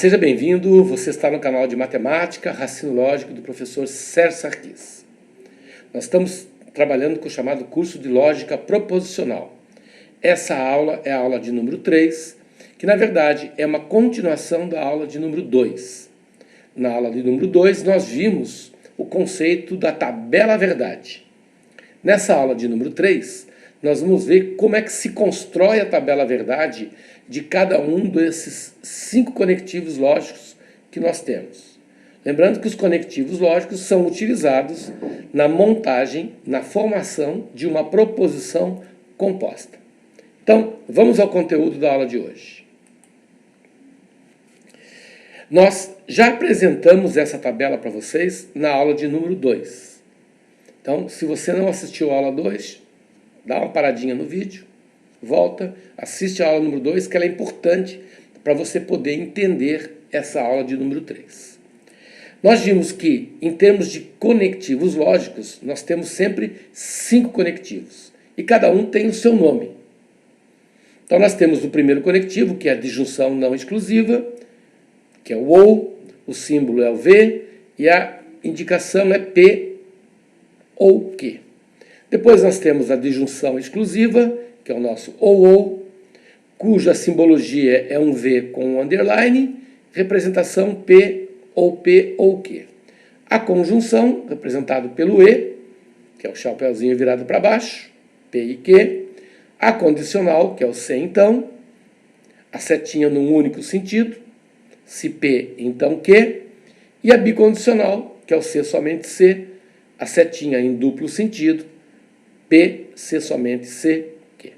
seja bem-vindo. Você está no canal de Matemática, Raciocínio Lógico do professor Sérgio Sarquis. Nós estamos trabalhando com o chamado curso de Lógica Proposicional. Essa aula é a aula de número 3, que na verdade é uma continuação da aula de número 2. Na aula de número 2 nós vimos o conceito da tabela verdade. Nessa aula de número 3 nós vamos ver como é que se constrói a tabela verdade de cada um desses 5 conectivos lógicos que nós temos. Lembrando que os conectivos lógicos são utilizados na montagem, na formação de uma proposição composta. Então, vamos ao conteúdo da aula de hoje. Nós já apresentamos essa tabela para vocês na aula de número 2. Então, se você não assistiu a aula 2, dá uma paradinha no vídeo, volta, assiste a aula número 2, que ela é importante para você poder entender essa aula de número 3. Nós vimos que, em termos de conectivos lógicos, nós temos sempre 5 conectivos, e cada um tem o seu nome. Então nós temos o primeiro conectivo, que é a disjunção não exclusiva, que é o OU, o símbolo é o V, e a indicação é P ou Q. Depois nós temos a disjunção exclusiva, que é o nosso ou, cuja simbologia é um V com um underline, representação P ou Q. A conjunção, representado pelo E, que é o chapeuzinho virado para baixo, P e Q. A condicional, que é o C então, a setinha num único sentido, se P, então Q. E a bicondicional, que é o C somente C, a setinha em duplo sentido, P, C somente C, Q.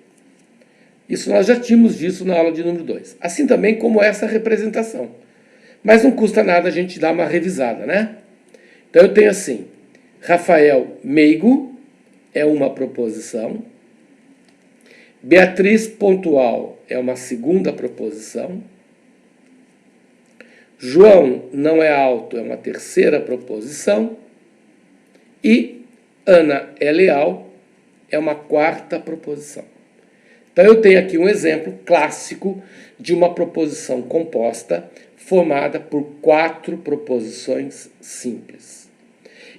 Isso nós já tínhamos visto na aula de número 2. Assim também como essa representação. Mas não custa nada a gente dar uma revisada, né? Então eu tenho assim, Rafael meigo é uma proposição, Beatriz pontual é uma segunda proposição, João não é alto é uma terceira proposição e Ana é leal é uma quarta proposição. Então eu tenho aqui um exemplo clássico de uma proposição composta formada por 4 proposições simples.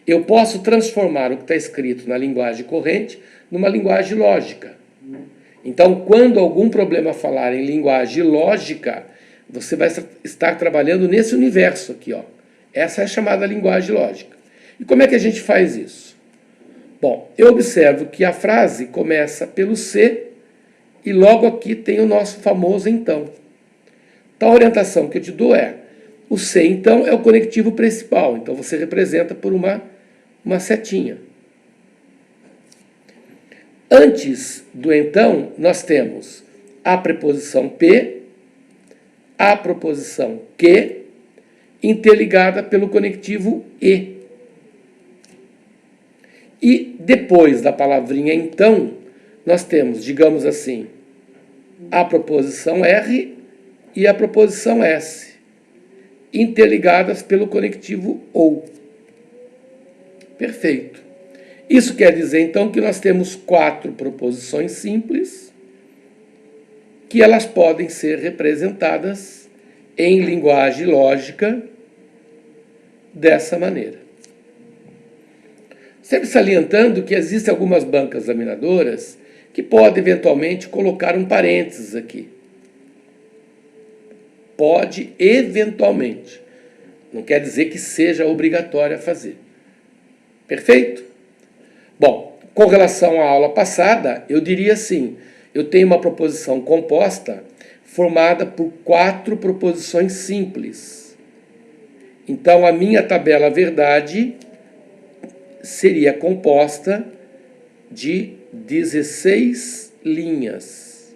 Eu posso transformar o que está escrito na linguagem corrente numa linguagem lógica. Então, quando algum problema falar em linguagem lógica, você vai estar trabalhando nesse universo aqui, ó. Essa é a chamada linguagem lógica. E como é que a gente faz isso? Bom, eu observo que a frase começa pelo C e logo aqui tem o nosso famoso então. Então a orientação que eu te dou é, o C então é o conectivo principal, então você representa por uma setinha. Antes do então, nós temos a preposição P, a proposição Q, interligada pelo conectivo E. E depois da palavrinha então, nós temos, digamos assim, a proposição R e a proposição S, interligadas pelo conectivo OU. Perfeito. Isso quer dizer, então, que nós temos 4 proposições simples, que elas podem ser representadas em linguagem lógica dessa maneira. Sempre salientando que existem algumas bancas examinadoras que podem, eventualmente, colocar um parênteses aqui. Pode, eventualmente. Não quer dizer que seja obrigatório a fazer. Perfeito? Bom, com relação à aula passada, eu diria assim, eu tenho uma proposição composta formada por 4 proposições simples. Então, a minha tabela verdade seria composta de 16 linhas.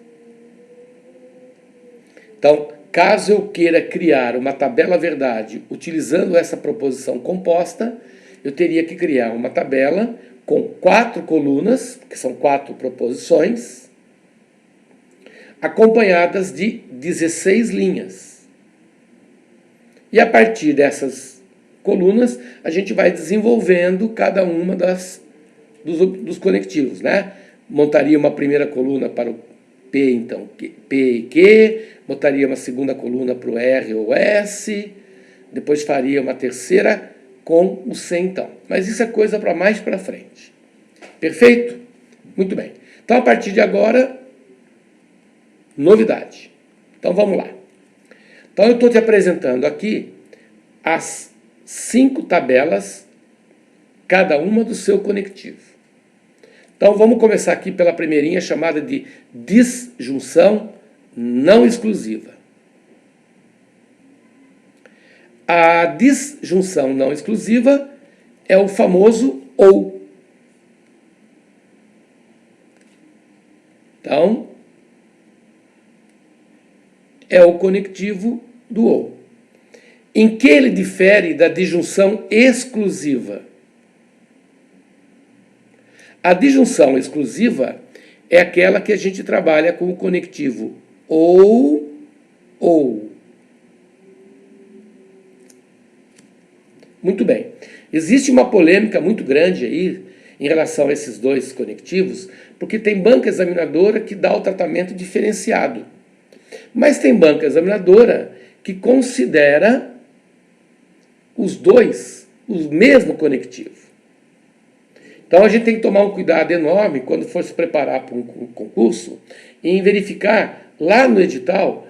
Então, caso eu queira criar uma tabela verdade utilizando essa proposição composta, eu teria que criar uma tabela com 4 colunas, que são 4 proposições, acompanhadas de 16 linhas. E a partir dessas colunas, a gente vai desenvolvendo cada uma dos conectivos, né? Montaria uma primeira coluna para o P, então, P e Q, botaria uma segunda coluna para o R ou S, depois faria uma terceira com o C então. Mas isso é coisa para mais para frente. Perfeito? Muito bem. Então, a partir de agora, novidade. Então, vamos lá. Então, eu estou te apresentando aqui as 5 tabelas, cada uma do seu conectivo. Então, vamos começar aqui pela primeirinha, chamada de disjunção não exclusiva. A disjunção não exclusiva é o famoso ou. Então, é o conectivo do ou. Em que ele difere da disjunção exclusiva? A disjunção exclusiva é aquela que a gente trabalha com o conectivo ou. Muito bem. Existe uma polêmica muito grande aí em relação a esses dois conectivos, porque tem banca examinadora que dá o tratamento diferenciado. Mas tem banca examinadora que considera os dois o mesmo conectivo. Então a gente tem que tomar um cuidado enorme quando for se preparar para um concurso em verificar lá no edital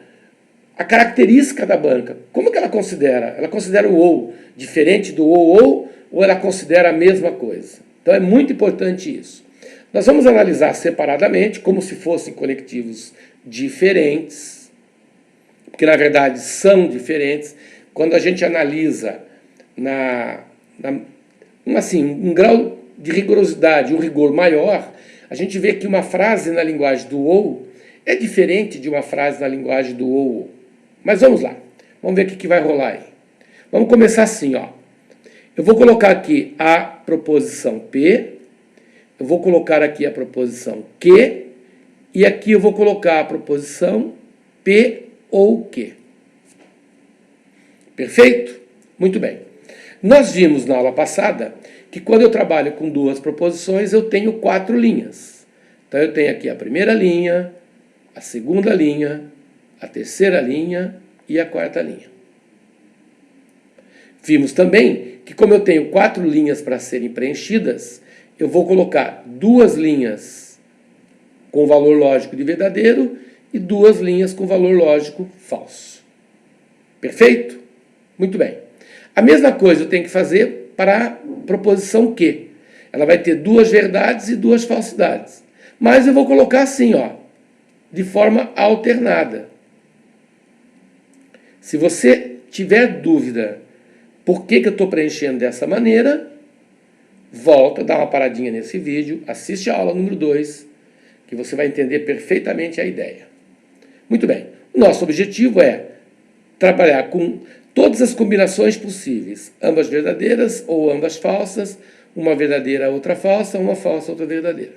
a característica da banca. Como que ela considera? Ela considera o ou diferente do ou ela considera a mesma coisa? Então é muito importante isso. Nós vamos analisar separadamente, como se fossem conectivos diferentes, porque na verdade são diferentes. Quando a gente analisa um grau de rigorosidade, um rigor maior, a gente vê que uma frase na linguagem do ou é diferente de uma frase na linguagem do ou. Mas vamos lá, vamos ver o que vai rolar aí. Vamos começar assim, ó. Eu vou colocar aqui a proposição P, eu vou colocar aqui a proposição Q, e aqui eu vou colocar a proposição P ou Q. Perfeito? Muito bem. Nós vimos na aula passada que quando eu trabalho com duas proposições, eu tenho 4 linhas. Então eu tenho aqui a primeira linha, a segunda linha, a terceira linha e a quarta linha. Vimos também que como eu tenho 4 linhas para serem preenchidas, eu vou colocar 2 linhas com valor lógico de verdadeiro e 2 linhas com valor lógico falso. Perfeito? Muito bem. A mesma coisa eu tenho que fazer para a proposição Q. Ela vai ter 2 verdades e 2 falsidades. Mas eu vou colocar assim, ó, de forma alternada. Se você tiver dúvida por que eu estou preenchendo dessa maneira, volta, dá uma paradinha nesse vídeo, assiste a aula número 2, que você vai entender perfeitamente a ideia. Muito bem. O nosso objetivo é trabalhar com todas as combinações possíveis, ambas verdadeiras ou ambas falsas, uma verdadeira, outra falsa, uma falsa, outra verdadeira.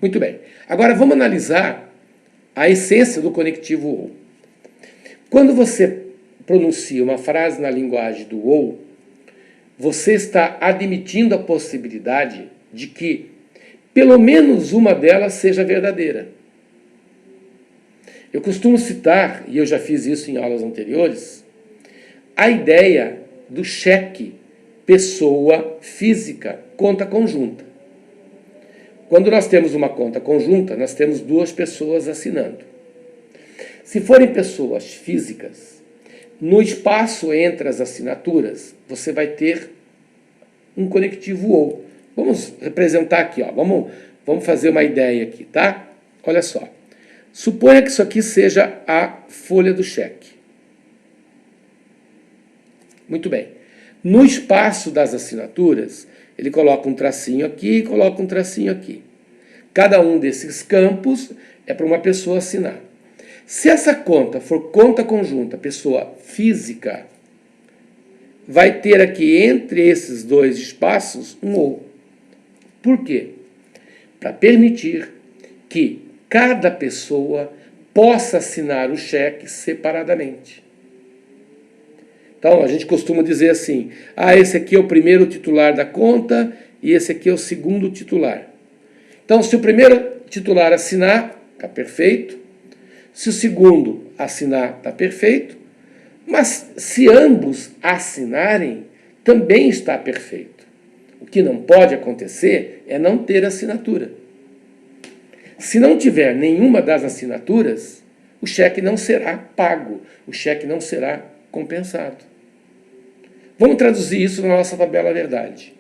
Muito bem. Agora vamos analisar a essência do conectivo ou. Quando você pronuncia uma frase na linguagem do ou, você está admitindo a possibilidade de que pelo menos uma delas seja verdadeira. Eu costumo citar, e eu já fiz isso em aulas anteriores, a ideia do cheque pessoa física, conta conjunta. Quando nós temos uma conta conjunta, nós temos 2 pessoas assinando. Se forem pessoas físicas, no espaço entre as assinaturas, você vai ter um conectivo ou. Vamos representar aqui, ó. Vamos fazer uma ideia aqui, tá? Olha só. Suponha que isso aqui seja a folha do cheque. Muito bem. No espaço das assinaturas, ele coloca um tracinho aqui e coloca um tracinho aqui. Cada um desses campos é para uma pessoa assinar. Se essa conta for conta conjunta, pessoa física, vai ter aqui entre esses 2 espaços um ou. Por quê? Para permitir que cada pessoa possa assinar o cheque separadamente. Então, a gente costuma dizer assim, esse aqui é o primeiro titular da conta e esse aqui é o segundo titular. Então, se o primeiro titular assinar, está perfeito. Se o segundo assinar, está perfeito. Mas se ambos assinarem, também está perfeito. O que não pode acontecer é não ter assinatura. Se não tiver nenhuma das assinaturas, o cheque não será pago, o cheque não será compensado. Vamos traduzir isso na nossa tabela verdade.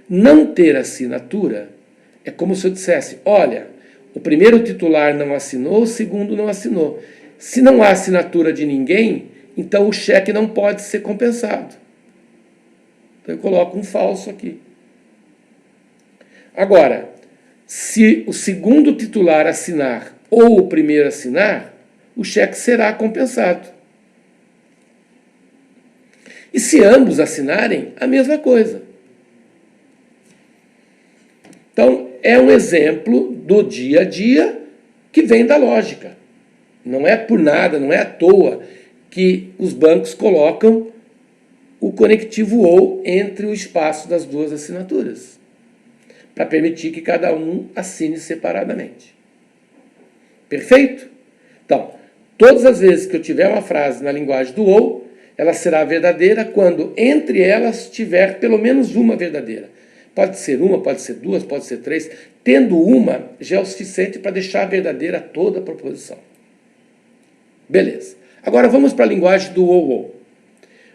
Não ter assinatura é como se eu dissesse, olha, o primeiro titular não assinou, o segundo não assinou. Se não há assinatura de ninguém, então o cheque não pode ser compensado. Então eu coloco um falso aqui. Agora, se o segundo titular assinar ou o primeiro assinar, o cheque será compensado. E se ambos assinarem, a mesma coisa. Então, é um exemplo do dia a dia que vem da lógica. Não é por nada, não é à toa que os bancos colocam o conectivo ou entre o espaço das duas assinaturas, para permitir que cada um assine separadamente. Perfeito? Então, todas as vezes que eu tiver uma frase na linguagem do ou, ela será verdadeira quando entre elas tiver pelo menos uma verdadeira. Pode ser uma, pode ser duas, pode ser três. Tendo uma, já é o suficiente para deixar verdadeira toda a proposição. Beleza. Agora vamos para a linguagem do ou.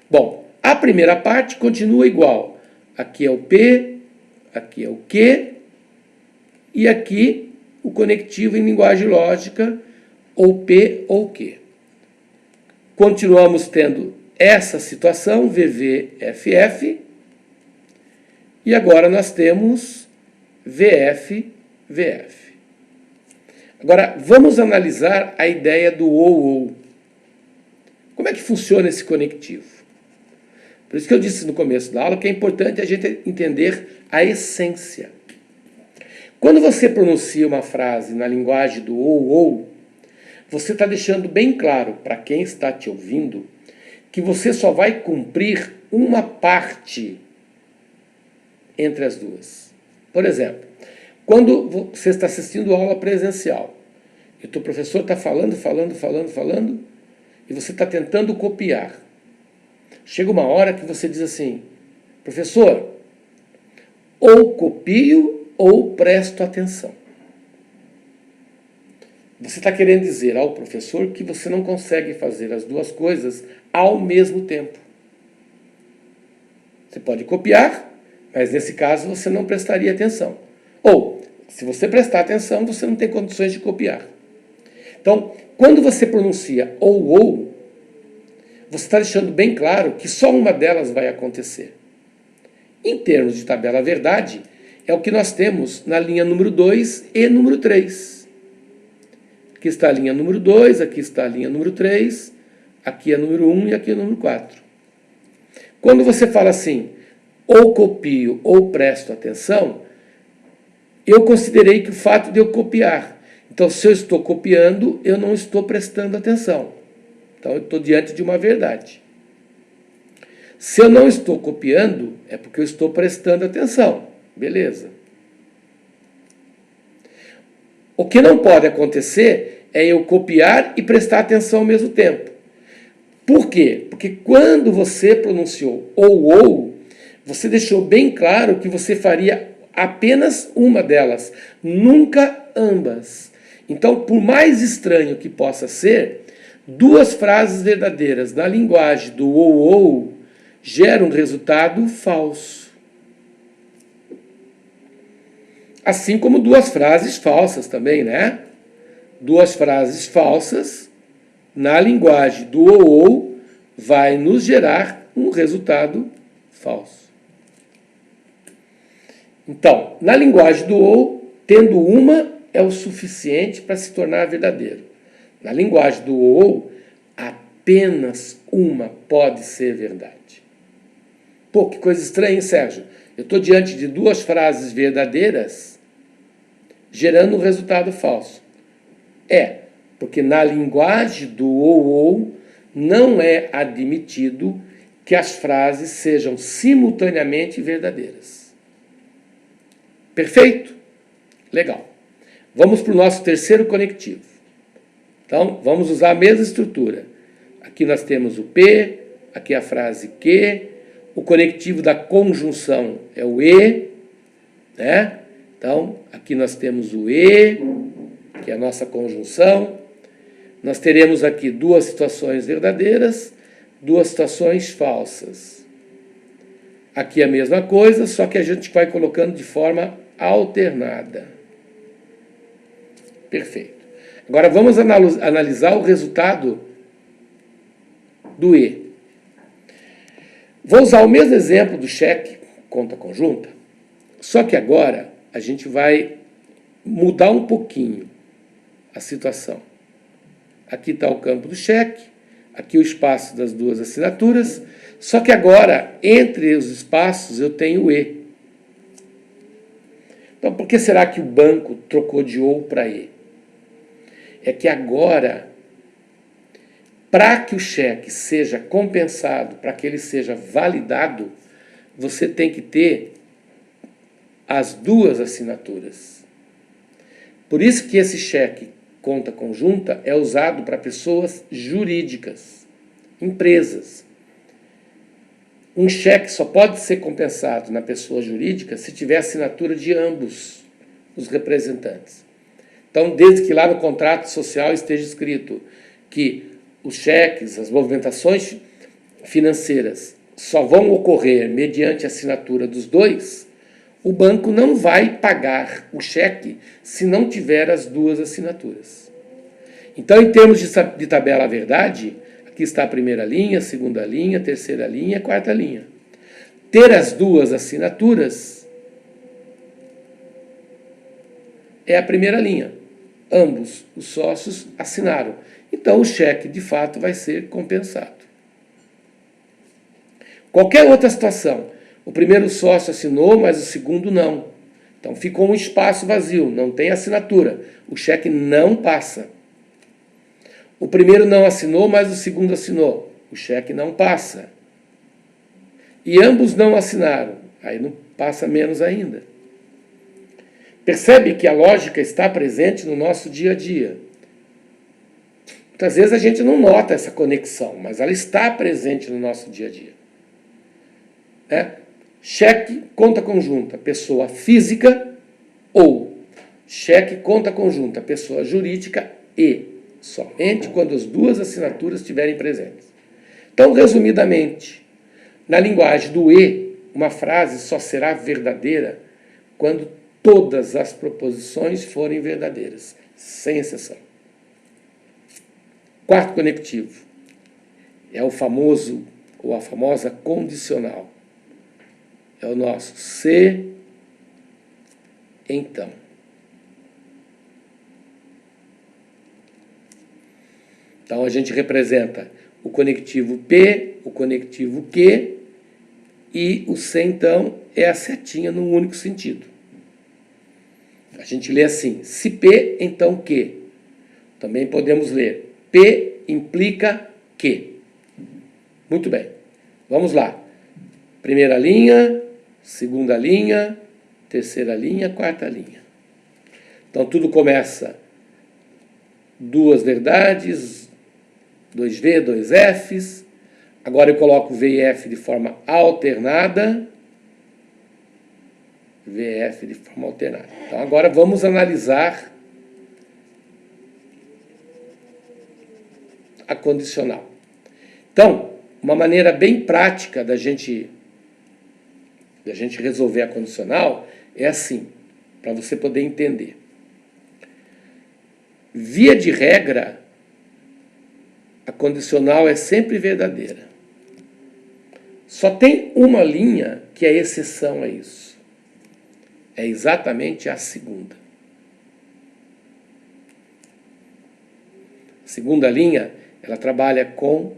Bom, a primeira parte continua igual. Aqui é o P, aqui é o Q, e aqui o conectivo em linguagem lógica, ou P ou Q. Continuamos tendo essa situação, VV, FF, e agora nós temos VF, VF. Agora, vamos analisar a ideia do ou. Como é que funciona esse conectivo? Por isso que eu disse no começo da aula que é importante a gente entender a essência. Quando você pronuncia uma frase na linguagem do ou, você está deixando bem claro para quem está te ouvindo que você só vai cumprir uma parte entre as duas. Por exemplo, quando você está assistindo aula presencial e o teu professor está falando, e você está tentando copiar. Chega uma hora que você diz assim, professor, ou copio ou presto atenção. Você está querendo dizer ao professor que você não consegue fazer as duas coisas ao mesmo tempo. Você pode copiar, mas nesse caso você não prestaria atenção. Ou, se você prestar atenção, você não tem condições de copiar. Então, quando você pronuncia ou, você está deixando bem claro que só uma delas vai acontecer. Em termos de tabela verdade, é o que nós temos na linha número 2 e número 3. Aqui está a linha número 2, aqui está a linha número 3, aqui é número 1 e aqui é número 4. Quando você fala assim, ou copio ou presto atenção, eu considerei que o fato de eu copiar. Então, se eu estou copiando, eu não estou prestando atenção. Então, eu estou diante de uma verdade. Se eu não estou copiando, é porque eu estou prestando atenção. Beleza. O que não pode acontecer é eu copiar e prestar atenção ao mesmo tempo. Por quê? Porque quando você pronunciou ou, você deixou bem claro que você faria apenas uma delas, nunca ambas. Então, por mais estranho que possa ser, duas frases verdadeiras na linguagem do ou geram um resultado falso. Assim como duas frases falsas também, né? Duas frases falsas na linguagem do ou vai nos gerar um resultado falso. Então, na linguagem do ou, tendo uma é o suficiente para se tornar verdadeiro. Na linguagem do ou, apenas uma pode ser verdade. Pô, que coisa estranha, hein, Sérgio? Eu estou diante de duas frases verdadeiras gerando um resultado falso. Porque na linguagem do ou não é admitido que as frases sejam simultaneamente verdadeiras. Perfeito? Legal. Vamos para o nosso terceiro conectivo. Então, vamos usar a mesma estrutura. Aqui nós temos o P, aqui a frase que, o conectivo da conjunção é o E, né? Então, aqui nós temos o E, que é a nossa conjunção. Nós teremos aqui duas situações verdadeiras, duas situações falsas. Aqui a mesma coisa, só que a gente vai colocando de forma alternada. Perfeito. Agora vamos analisar o resultado do E. Vou usar o mesmo exemplo do cheque, conta conjunta, só que agora a gente vai mudar um pouquinho a situação. Aqui está o campo do cheque, aqui o espaço das duas assinaturas, só que agora, entre os espaços, eu tenho o E. Então, por que será que o banco trocou de OU para E? É que agora, para que o cheque seja compensado, para que ele seja validado, você tem que ter as duas assinaturas. Por isso que esse cheque conta conjunta é usado para pessoas jurídicas, empresas. Um cheque só pode ser compensado na pessoa jurídica se tiver assinatura de ambos os representantes. Então, desde que lá no contrato social esteja escrito que os cheques, as movimentações financeiras só vão ocorrer mediante a assinatura dos dois, o banco não vai pagar o cheque se não tiver as duas assinaturas. Então, em termos de tabela verdade, aqui está a primeira linha, segunda linha, terceira linha, quarta linha. Ter as duas assinaturas é a primeira linha. Ambos os sócios assinaram. Então, o cheque, de fato, vai ser compensado. Qualquer outra situação, o primeiro sócio assinou, mas o segundo não. Então, ficou um espaço vazio, não tem assinatura. O cheque não passa. O primeiro não assinou, mas o segundo assinou. O cheque não passa. E ambos não assinaram. Aí não passa menos ainda. Percebe que a lógica está presente no nosso dia a dia. Muitas vezes a gente não nota essa conexão, mas ela está presente no nosso dia a dia. Cheque, conta conjunta, pessoa física ou cheque, conta conjunta, pessoa jurídica e somente quando as duas assinaturas estiverem presentes. Então, resumidamente, na linguagem do E, uma frase só será verdadeira quando todas as proposições forem verdadeiras, sem exceção. Quarto conectivo é o famoso ou a famosa condicional. É o nosso se, então. Então, a gente representa o conectivo P, o conectivo que, e o se, então, é a setinha num único sentido. A gente lê assim, se P, então que. Também podemos ler, P implica que. Muito bem, vamos lá. Primeira linha, segunda linha, terceira linha, quarta linha. Então, tudo começa duas verdades, 2V, 2Fs. Agora eu coloco V e F de forma alternada. VF de forma alternada. Então, agora vamos analisar a condicional. Então, uma maneira bem prática da gente resolver a condicional é assim, para você poder entender. Via de regra, a condicional é sempre verdadeira. Só tem uma linha que é exceção a isso. É exatamente a segunda. A segunda linha, ela trabalha com o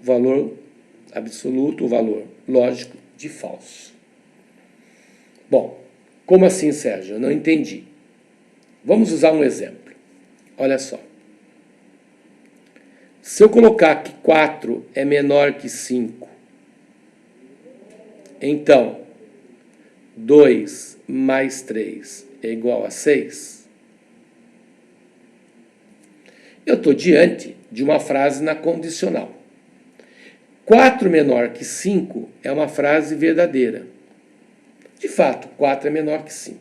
valor absoluto, o valor lógico de falso. Bom, como assim, Sérgio? Eu não entendi. Vamos usar um exemplo. Olha só. Se eu colocar que 4 é menor que 5, então 2 mais 3 é igual a 6. Eu estou diante de uma frase na condicional. 4 menor que 5 é uma frase verdadeira. De fato, 4 é menor que 5.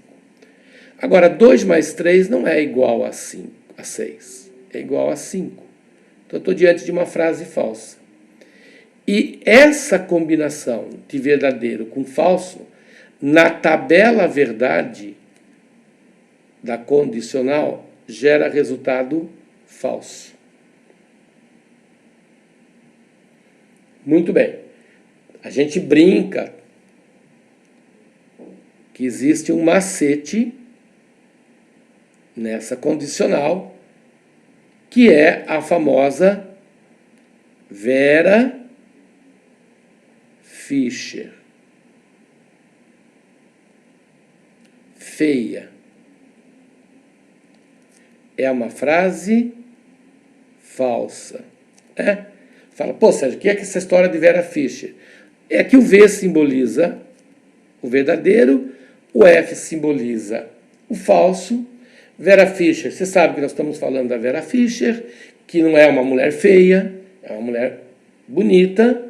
Agora, 2 mais 3 não é igual a 6. É igual a 5. Então, eu estou diante de uma frase falsa. E essa combinação de verdadeiro com falso, na tabela verdade da condicional, gera resultado falso. Muito bem. A gente brinca que existe um macete nessa condicional, que é a famosa Vera Fischer. Feia. É uma frase falsa. Fala, pô, Sérgio, o que é que essa história de Vera Fischer? É que o V simboliza o verdadeiro, o F simboliza o falso. Vera Fischer, você sabe que nós estamos falando da Vera Fischer, que não é uma mulher feia, é uma mulher bonita.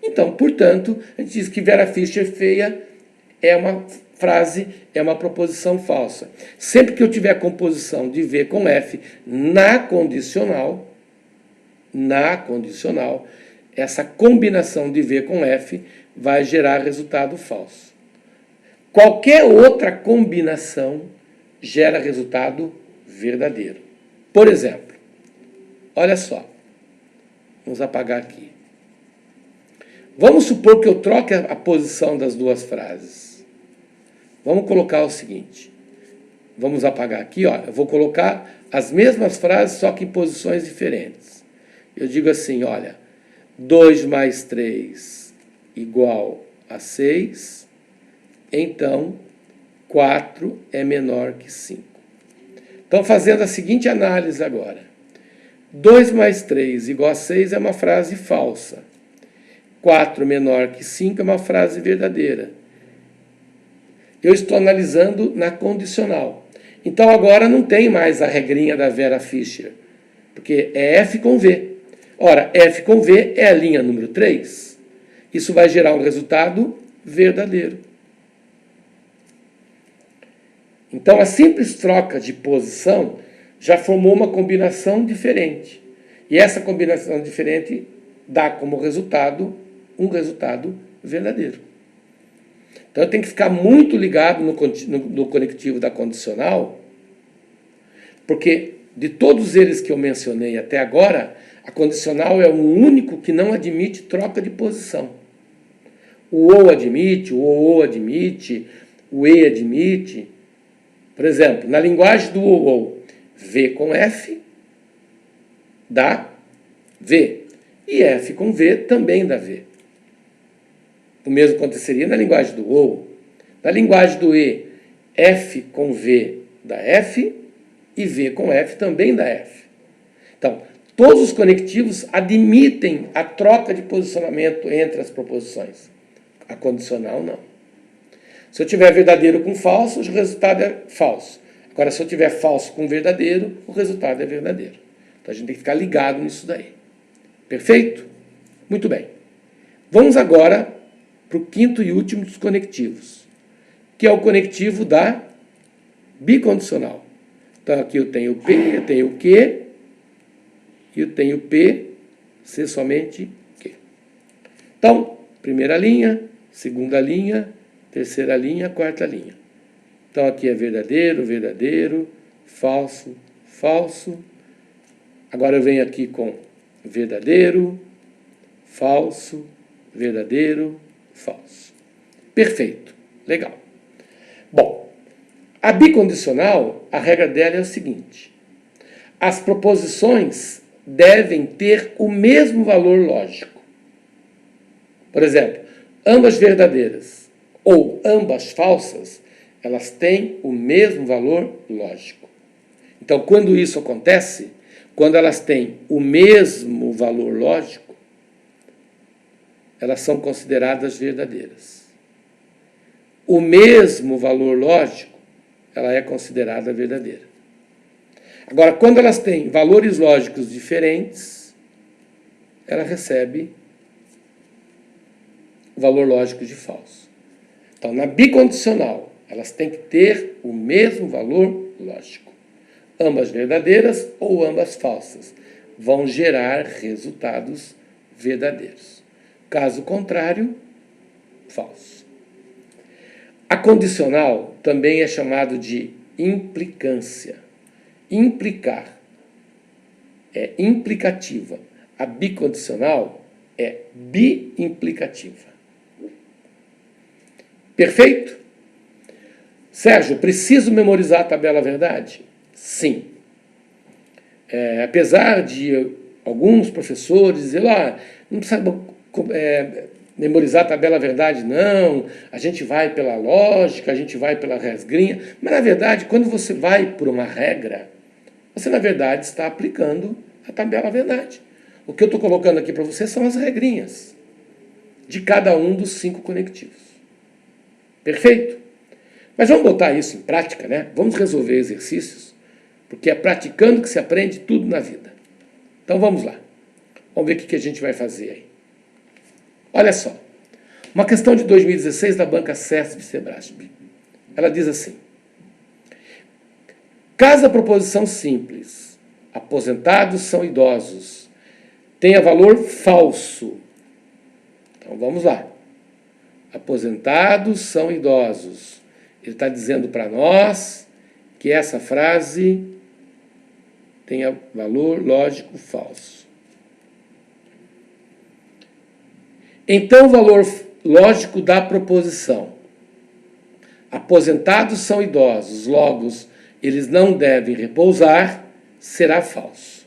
Então, portanto, a gente diz que Vera Fischer feia é uma frase, é uma proposição falsa. Sempre que eu tiver composição de V com F na condicional, essa combinação de V com F vai gerar resultado falso. Qualquer outra combinação gera resultado verdadeiro. Por exemplo, olha só, vamos apagar aqui. Vamos supor que eu troque a posição das duas frases. Vamos colocar o seguinte, vamos apagar aqui, ó, eu vou colocar as mesmas frases, só que em posições diferentes. Eu digo assim, olha, 2 mais 3 igual a 6, então 4 é menor que 5. Então, fazendo a seguinte análise agora. 2 mais 3 igual a 6 é uma frase falsa. 4 menor que 5 é uma frase verdadeira. Eu estou analisando na condicional. Então, agora não tem mais a regrinha da Vera Fischer, porque é F com V. Ora, F com V é a linha número 3. Isso vai gerar um resultado verdadeiro. Então, a simples troca de posição já formou uma combinação diferente. E essa combinação diferente dá como resultado um resultado verdadeiro. Então, eu tenho que ficar muito ligado no conectivo da condicional, porque de todos eles que eu mencionei até agora, a condicional é o único que não admite troca de posição. O ou admite, o ou admite, o e admite. Por exemplo, na linguagem do ou, V com F dá V. E F com V também dá V. O mesmo aconteceria na linguagem do ou. Na linguagem do E, F com V dá F e V com F também dá F. Então, todos os conectivos admitem a troca de posicionamento entre as proposições. A condicional não. Se eu tiver verdadeiro com falso, o resultado é falso. Agora, se eu tiver falso com verdadeiro, o resultado é verdadeiro. Então, a gente tem que ficar ligado nisso daí. Perfeito? Muito bem. Vamos agora para o quinto e último dos conectivos, que é o conectivo da bicondicional. Então, aqui eu tenho P, eu tenho Q, e eu tenho P, ser somente Q. Então, primeira linha, segunda linha, terceira linha, quarta linha. Então, aqui é verdadeiro, verdadeiro, falso, falso. Agora eu venho aqui com verdadeiro, falso, verdadeiro, falso. Perfeito. Legal. Bom, a bicondicional, a regra dela é o seguinte. As proposições devem ter o mesmo valor lógico. Por exemplo, ambas verdadeiras ou ambas falsas, elas têm o mesmo valor lógico. Então, quando isso acontece, quando elas têm o mesmo valor lógico, elas são consideradas verdadeiras. O mesmo valor lógico, ela é considerada verdadeira. Agora, quando elas têm valores lógicos diferentes, ela recebe o valor lógico de falso. Então, na bicondicional, elas têm que ter o mesmo valor lógico. Ambas verdadeiras ou ambas falsas vão gerar resultados verdadeiros. Caso contrário, falso. A condicional também é chamado de implicância. Implicar é implicativa. A bicondicional é biimplicativa. Perfeito? Sérgio, preciso memorizar a tabela verdade? Sim. Apesar de alguns professores dizerem, não precisa memorizar a tabela verdade, não, a gente vai pela lógica, a gente vai pela regrinha, mas na verdade, quando você vai por uma regra, você na verdade está aplicando a tabela verdade. O que eu estou colocando aqui para você são as regrinhas de cada um dos 5 conectivos. Perfeito? Mas vamos botar isso em prática, né? Vamos resolver exercícios, porque é praticando que se aprende tudo na vida. Então vamos lá. Vamos ver o que a gente vai fazer aí. Olha só. Uma questão de 2016 da banca CESP Sebrasp. Ela diz assim: caso a proposição simples, aposentados são idosos, tenha valor falso. Então vamos lá. Aposentados são idosos. Ele está dizendo para nós que essa frase tenha valor lógico falso. Então, o valor lógico da proposição: aposentados são idosos, logo eles não devem repousar, será falso.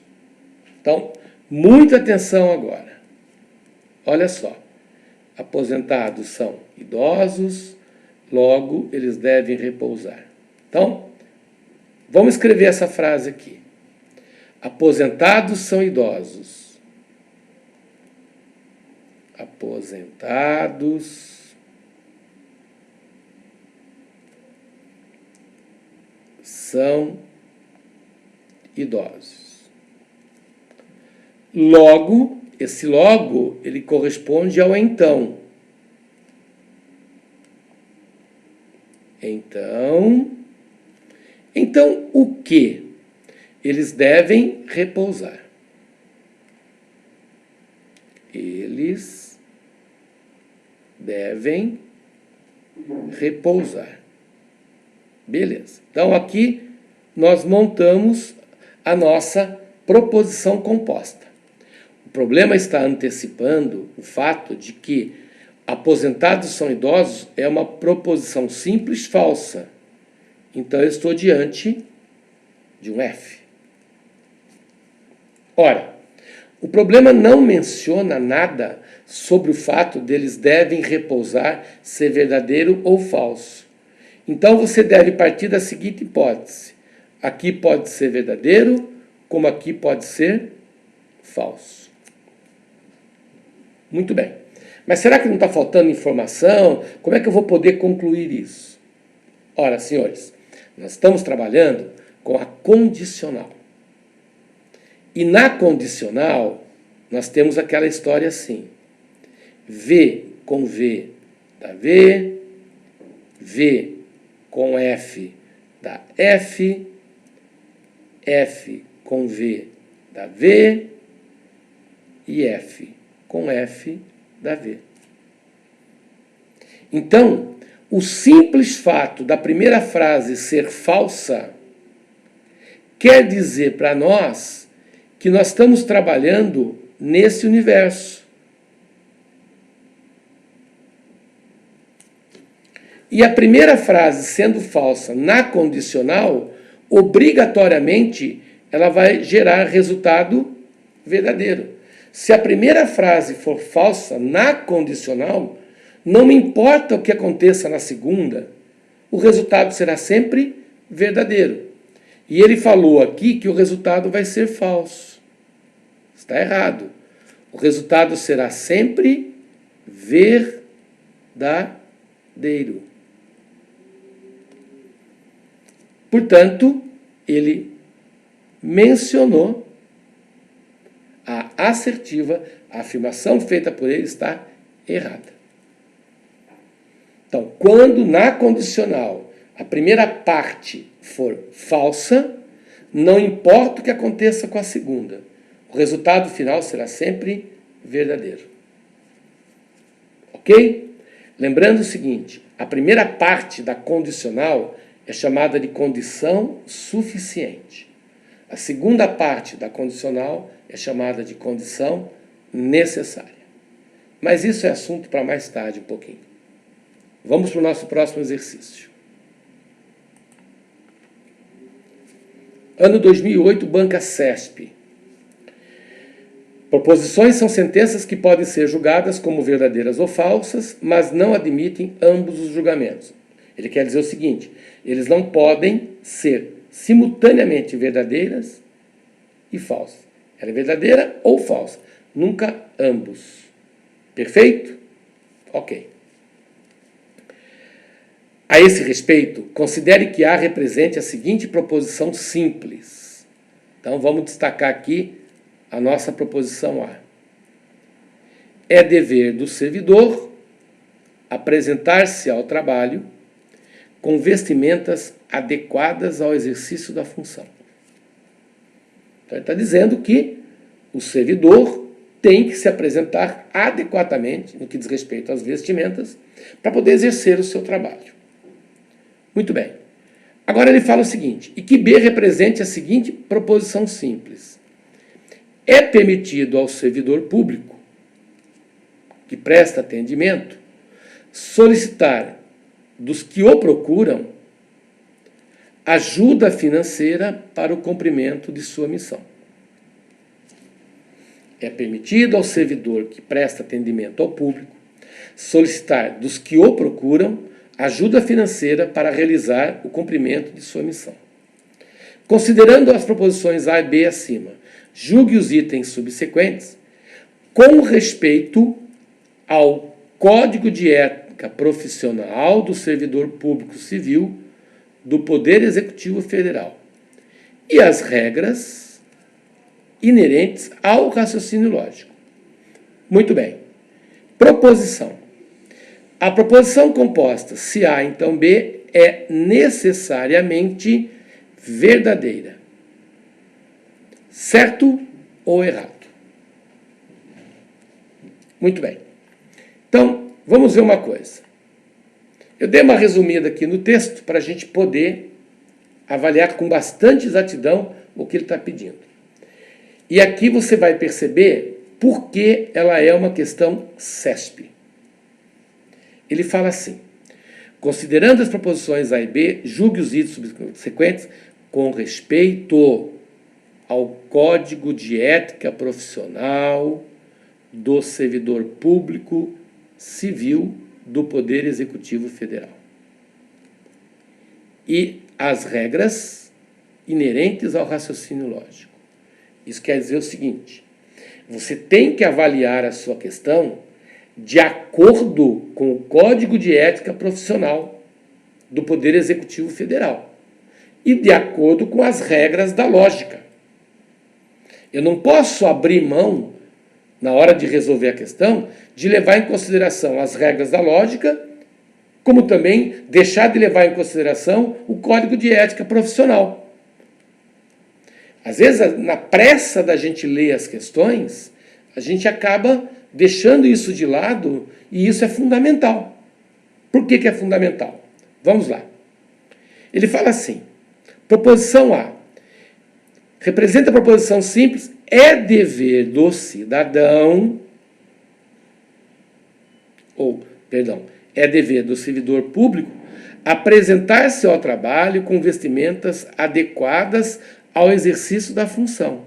Então, muita atenção agora. Olha só. Aposentados são idosos, logo eles devem repousar. Então, vamos escrever essa frase aqui. Aposentados são idosos. Aposentados são idosos. Logo, esse logo, ele corresponde ao então. Então o que? Eles devem repousar. Eles devem repousar. Beleza. Então aqui nós montamos a nossa proposição composta. O problema está antecipando o fato de que aposentados são idosos é uma proposição simples falsa. Então eu estou diante de um F. Ora, o problema não menciona nada sobre o fato deles devem repousar ser verdadeiro ou falso. Então você deve partir da seguinte hipótese: aqui pode ser verdadeiro, como aqui pode ser falso. Muito bem. Mas será que não está faltando informação? Como é que eu vou poder concluir isso? Ora, senhores, nós estamos trabalhando com a condicional. E na condicional, nós temos aquela história assim: V com V dá V, V com F dá F, F com V dá V e F com F dá V. Então, o simples fato da primeira frase ser falsa quer dizer para nós que nós estamos trabalhando nesse universo. E a primeira frase sendo falsa na condicional, obrigatoriamente ela vai gerar resultado verdadeiro. Se a primeira frase for falsa na condicional, não me importa o que aconteça na segunda, o resultado será sempre verdadeiro. E ele falou aqui que o resultado vai ser falso. Está errado. O resultado será sempre verdadeiro. Portanto, ele mencionou a assertiva, a afirmação feita por ele está errada. Então, quando na condicional a primeira parte for falsa, não importa o que aconteça com a segunda, o resultado final será sempre verdadeiro. Ok? Lembrando o seguinte, a primeira parte da condicional é chamada de condição suficiente. A segunda parte da condicional é chamada de condição necessária. Mas isso é assunto para mais tarde um pouquinho. Vamos para o nosso próximo exercício. Ano 2008, Banca CESP. Proposições são sentenças que podem ser julgadas como verdadeiras ou falsas, mas não admitem ambos os julgamentos. Ele quer dizer o seguinte, eles não podem ser simultaneamente verdadeiras e falsas. Ela é verdadeira ou falsa, nunca ambos. Perfeito? Ok. A esse respeito, considere que A represente a seguinte proposição simples. Então, vamos destacar aqui a nossa proposição A. É dever do servidor apresentar-se ao trabalho com vestimentas adequadas ao exercício da função. Então, ele está dizendo que o servidor tem que se apresentar adequadamente, no que diz respeito às vestimentas, para poder exercer o seu trabalho. Muito bem. Agora ele fala o seguinte, e que B represente a seguinte proposição simples. É permitido ao servidor público que presta atendimento solicitar dos que o procuram ajuda financeira para o cumprimento de sua missão. É permitido ao servidor que presta atendimento ao público solicitar dos que o procuram ajuda financeira para realizar o cumprimento de sua missão. Considerando as proposições A e B acima, julgue os itens subsequentes com respeito ao Código de Ética Profissional do Servidor Público Civil do Poder Executivo Federal e as regras inerentes ao raciocínio lógico. Muito bem. Proposição. A proposição composta, se A, então B, é necessariamente verdadeira. Certo ou errado? Muito bem. Então, vamos ver uma coisa. Eu dei uma resumida aqui no texto para a gente poder avaliar com bastante exatidão o que ele está pedindo. E aqui você vai perceber por que ela é uma questão CESP. Ele fala assim, considerando as proposições A e B, julgue os itens subsequentes com respeito ao Código de Ética Profissional do Servidor Público Civil do Poder Executivo Federal e as regras inerentes ao raciocínio lógico. Isso quer dizer o seguinte, você tem que avaliar a sua questão de acordo com o Código de Ética Profissional do Poder Executivo Federal e de acordo com as regras da lógica. Eu não posso abrir mão, na hora de resolver a questão, de levar em consideração as regras da lógica, como também deixar de levar em consideração o Código de Ética Profissional. Às vezes, na pressa da gente ler as questões, a gente acaba deixando isso de lado, e isso é fundamental. Por que é fundamental? Vamos lá. Ele fala assim, proposição A, representa a proposição simples, é dever do cidadão, é dever do servidor público apresentar-se ao trabalho com vestimentas adequadas ao exercício da função.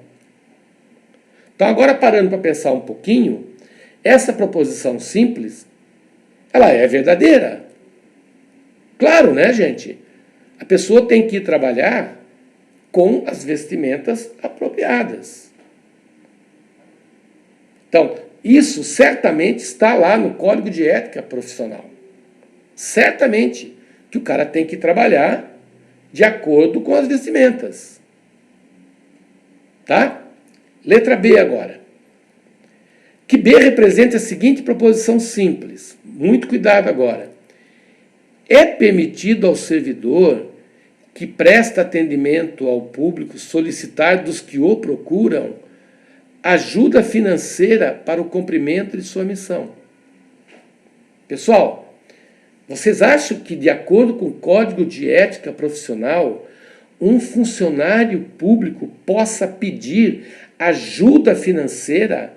Então, agora parando para pensar um pouquinho, essa proposição simples, ela é verdadeira. Claro, né, gente? A pessoa tem que ir trabalhar com as vestimentas apropriadas. Então, isso certamente está lá no Código de Ética Profissional. Certamente que o cara tem que trabalhar de acordo com as vestimentas. Tá? Letra B agora. Que B representa a seguinte proposição simples. Muito cuidado agora. É permitido ao servidor que presta atendimento ao público solicitar dos que o procuram ajuda financeira para o cumprimento de sua missão. Pessoal, vocês acham que, de acordo com o Código de Ética Profissional, um funcionário público possa pedir ajuda financeira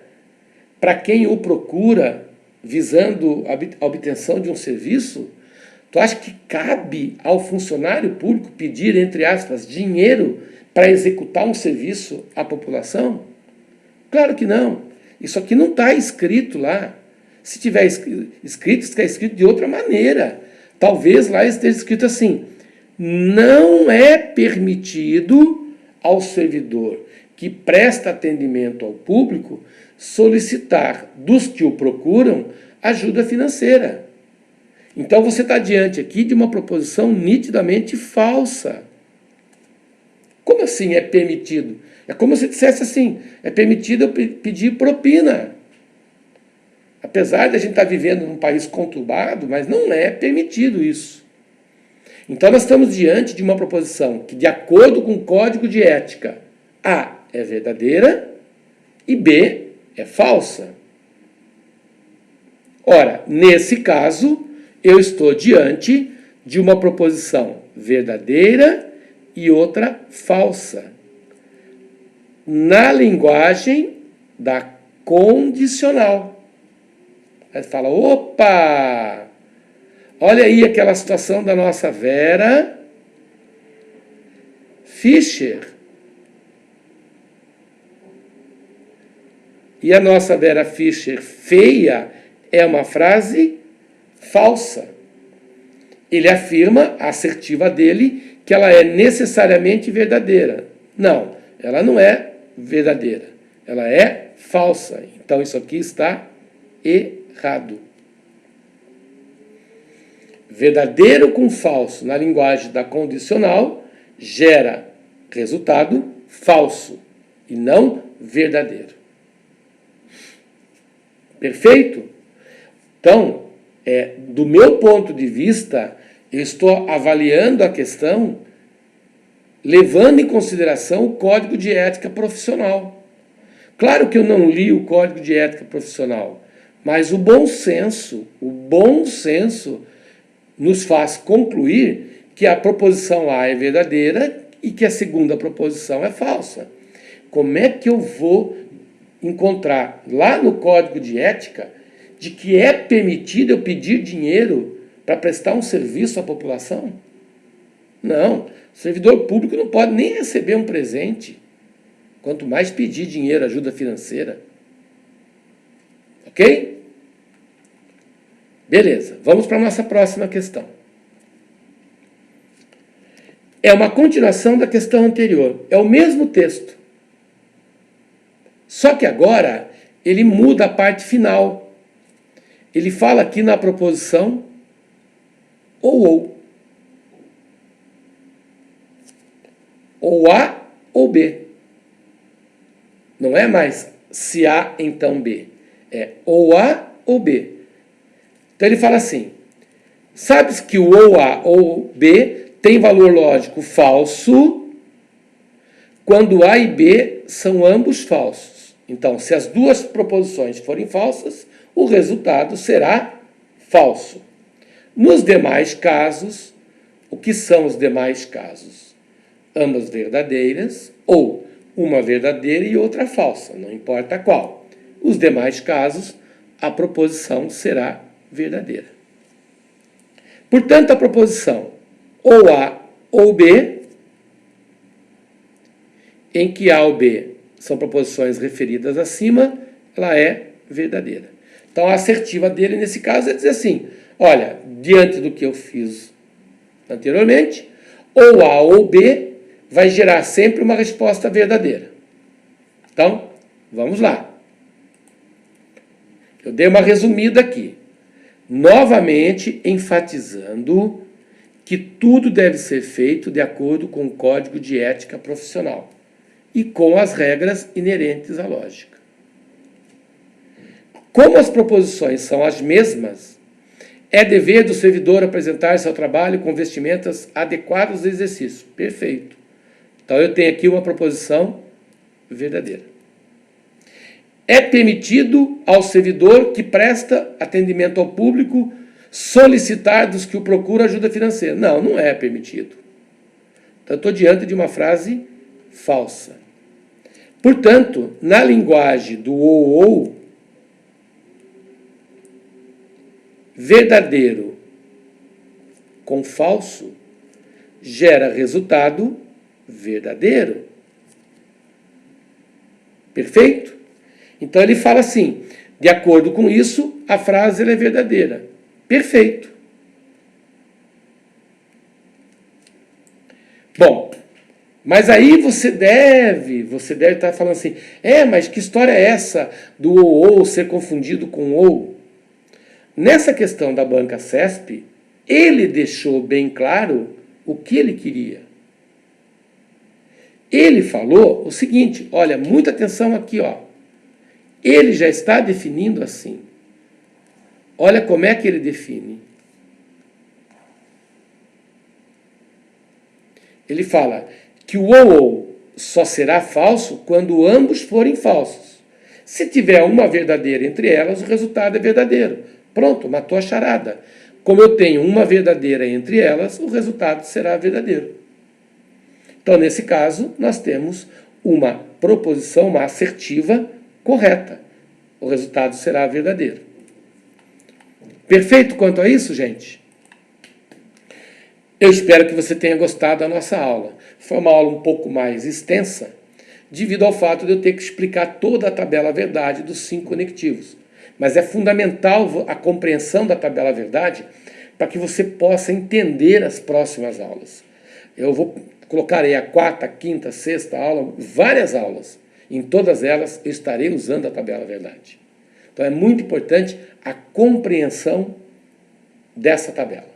para quem o procura visando a obtenção de um serviço? Tu acha que cabe ao funcionário público pedir, entre aspas, dinheiro para executar um serviço à população? Claro que não. Isso aqui não está escrito lá. Se tiver escrito, está escrito de outra maneira. Talvez lá esteja escrito assim: não é permitido ao servidor que presta atendimento ao público solicitar dos que o procuram ajuda financeira. Então você está diante aqui de uma proposição nitidamente falsa. Como assim é permitido? É como se dissesse assim: é permitido eu pedir propina. Apesar de a gente estar vivendo num país conturbado, mas não é permitido isso. Então nós estamos diante de uma proposição que, de acordo com o Código de Ética, A é verdadeira e B é falsa. Ora, nesse caso, eu estou diante de uma proposição verdadeira e outra falsa, na linguagem da condicional. Aí fala: opa! Olha aí aquela situação da nossa Vera Fischer. E a nossa Vera Fischer feia é uma frase falsa. Ele afirma, a assertiva dele, que ela é necessariamente verdadeira. Não, ela não é verdadeira. Ela é falsa. Então isso aqui está errado. Verdadeiro com falso na linguagem da condicional gera resultado falso e não verdadeiro. Perfeito? Então, do meu ponto de vista, eu estou avaliando a questão levando em consideração o Código de Ética Profissional. Claro que eu não li o Código de Ética Profissional, mas o bom senso nos faz concluir que a proposição A é verdadeira e que a segunda proposição é falsa. Como é que eu vou encontrar lá no Código de Ética de que é permitido eu pedir dinheiro para prestar um serviço à população? Não, o servidor público não pode nem receber um presente, quanto mais pedir dinheiro, ajuda financeira. Ok? Beleza, vamos para a nossa próxima questão. É uma continuação da questão anterior, é o mesmo texto. Só que agora ele muda a parte final. Ele fala aqui na proposição ou. Ou A ou B. Não é mais se A, então B. É ou A ou B. Então ele fala assim: sabes que o ou A ou B tem valor lógico falso quando A e B são ambos falsos. Então, se as duas proposições forem falsas, o resultado será falso. Nos demais casos, o que são os demais casos? Ambas verdadeiras ou uma verdadeira e outra falsa, não importa qual. Os demais casos, a proposição será verdadeira. Portanto, a proposição ou A ou B, em que A ou B são proposições referidas acima, ela é verdadeira. Então, a assertiva dele, nesse caso, é dizer assim: olha, diante do que eu fiz anteriormente, ou A ou B vai gerar sempre uma resposta verdadeira. Então, vamos lá. Eu dei uma resumida aqui, novamente enfatizando que tudo deve ser feito de acordo com o Código de Ética Profissional. e com as regras inerentes à lógica. Como as proposições são as mesmas, é dever do servidor apresentar seu trabalho com vestimentas adequadas ao exercício. Perfeito. Então eu tenho aqui uma proposição verdadeira. É permitido ao servidor que presta atendimento ao público solicitar dos que o procuram ajuda financeira. Não, não é permitido. Então eu estou diante de uma frase falsa. Portanto, na linguagem do ou, verdadeiro com falso gera resultado verdadeiro. Perfeito? Então ele fala assim, de acordo com isso, a frase ela é verdadeira. Perfeito. Bom, mas aí você deve estar falando assim, mas que história é essa do ou ser confundido com ou? Nessa questão da banca CESP, ele deixou bem claro o que ele queria. Ele falou o seguinte, olha, muita atenção aqui, ó. Ele já está definindo assim. Olha como é que ele define. Ele fala que o ou só será falso quando ambos forem falsos. Se tiver uma verdadeira entre elas, o resultado é verdadeiro. Pronto, matou a charada. Como eu tenho uma verdadeira entre elas, o resultado será verdadeiro. Então, nesse caso, nós temos uma proposição, uma assertiva correta. O resultado será verdadeiro. Perfeito quanto a isso, gente? Eu espero que você tenha gostado da nossa aula. Foi uma aula um pouco mais extensa, devido ao fato de eu ter que explicar toda a tabela verdade dos 5 conectivos. Mas é fundamental a compreensão da tabela verdade para que você possa entender as próximas aulas. Eu vou colocar aí a 4ª, 5ª, 6ª aula, várias aulas. Em todas elas eu estarei usando a tabela verdade. Então é muito importante a compreensão dessa tabela.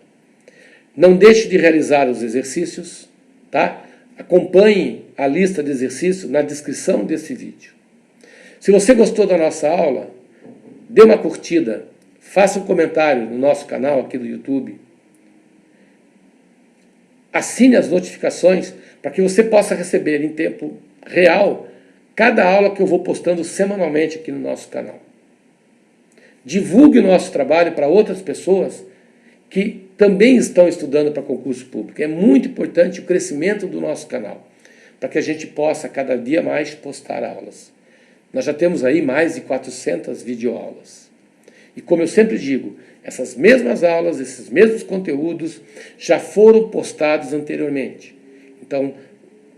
Não deixe de realizar os exercícios, tá? Acompanhe a lista de exercícios na descrição desse vídeo. Se você gostou da nossa aula, dê uma curtida, faça um comentário no nosso canal aqui do YouTube. Assine as notificações para que você possa receber em tempo real cada aula que eu vou postando semanalmente aqui no nosso canal. Divulgue o nosso trabalho para outras pessoas que também estão estudando para concurso público. É muito importante o crescimento do nosso canal, para que a gente possa cada dia mais postar aulas. Nós já temos aí mais de 400 videoaulas. E como eu sempre digo, essas mesmas aulas, esses mesmos conteúdos já foram postados anteriormente. Então,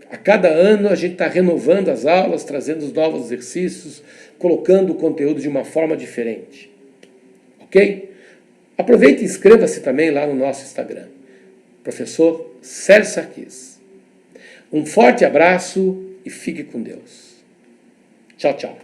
a cada ano a gente está renovando as aulas, trazendo os novos exercícios, colocando o conteúdo de uma forma diferente. Ok? Aproveite e inscreva-se também lá no nosso Instagram. Professor Sérgio Sarquis. Um forte abraço e fique com Deus. Tchau, tchau.